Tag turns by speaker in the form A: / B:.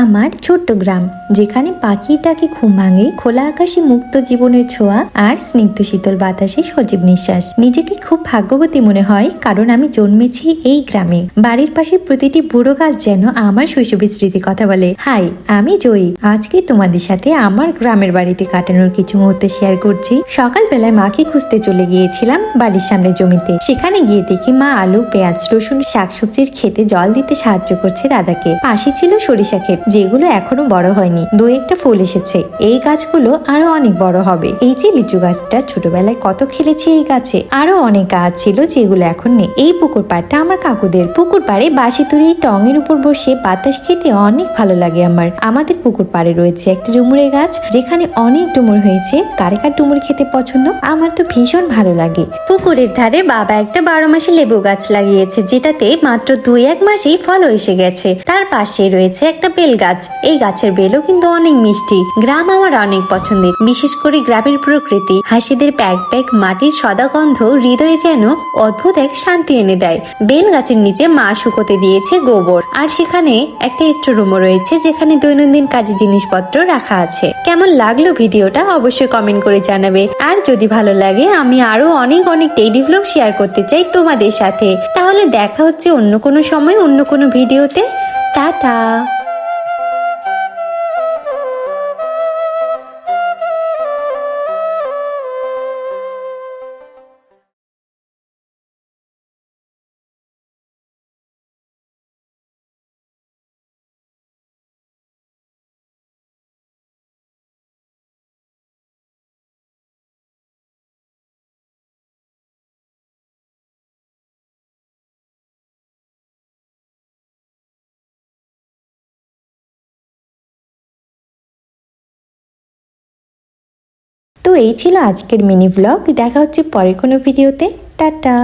A: আমার ছোট্ট গ্রাম, যেখানে পাখির ডাকে ঘুম ভাঙে, খোলা আকাশে মুক্ত জীবনের ছোঁয়া আর স্নিগ্ধ শীতল বাতাসে সজীব নিঃশ্বাস। নিজেকে খুব ভাগ্যবতী মনে হয়, কারণ আমি জন্মেছি এই গ্রামে। বাড়ির পাশে প্রতিটি বুড়ো গাছ যেন আমার শৈশবের স্মৃতি কথা বলে। হাই, আমি জয়ী। আজকে তোমাদের সাথে আমার গ্রামের বাড়িতে কাটানোর কিছু মুহূর্ত শেয়ার করছি। সকালবেলায় মাকে খুঁজতে চলে গিয়েছিলাম বাড়ির সামনে জমিতে। সেখানে গিয়ে দেখি মা আলু, পেঁয়াজ, রসুন, শাকসবজির খেতে জল দিতে সাহায্য করছে দাদাকে। পাশে ছিল সরিষা ক্ষেত, যেগুলো এখনো বড় হয়নি, দু একটা ফুল এসেছে। এই গাছগুলো আরো অনেক বড় হবে। এই যে লিচু গাছটা, ছোটবেলায় কত খেলেছি এই গাছে। আরো অনেক গাছ ছিল যেগুলো এখন নেই। এই পুকুর পাড়টা আমার কাকুদের। পুকুর পাড়ে বাঁশি তৈরি টঙের উপর বসে বাতাস খেতে অনেক ভালো লাগে আমার। আমাদের পুকুর পাড়ে রয়েছে একটা ডুমুরের গাছ, যেখানে অনেক ডুমুর হয়েছে। কারে কার ডুমুর খেতে পছন্দ? আমার তো ভীষণ ভালো লাগে। পুকুরের ধারে বাবা একটা 12 মাসে লেবু গাছ লাগিয়েছে, যেটাতে মাত্র 2-1 মাসেই ফল এসে গেছে। তার পাশে রয়েছে একটা বেল গাছ। এই গাছের বেলও কিন্তু অনেক মিষ্টি। গ্রাম আমার অনেক পছন্দের, বিশেষ করে গ্রামের প্রকৃতি, হাসিদের প্যাক প্যাক মাটির সদা গন্ধ হৃদয়ে যেন অদ্ভুত এক শান্তি এনে দেয়। বেল গাছের নিচে মা শুকোতে দিয়েছে গোবর, আর সেখানে একটা স্টোররুমও রয়েছে, যেখানে দৈনন্দিন কাজের জিনিসপত্র রাখা আছে। কেমন লাগলো ভিডিওটা অবশ্যই কমেন্ট করে জানাবে। আর যদি ভালো লাগে, আমি আরো অনেক ডেইলি ভ্লগ শেয়ার করতে চাই তোমাদের সাথে। তাহলে দেখা হচ্ছে অন্য কোনো সময়, অন্য কোনো ভিডিওতে। টাটা। তো এই ছিল আজকের মিনি ভ্লগ। দেখা হচ্ছে পরে কোনো ভিডিওতে। টাটা।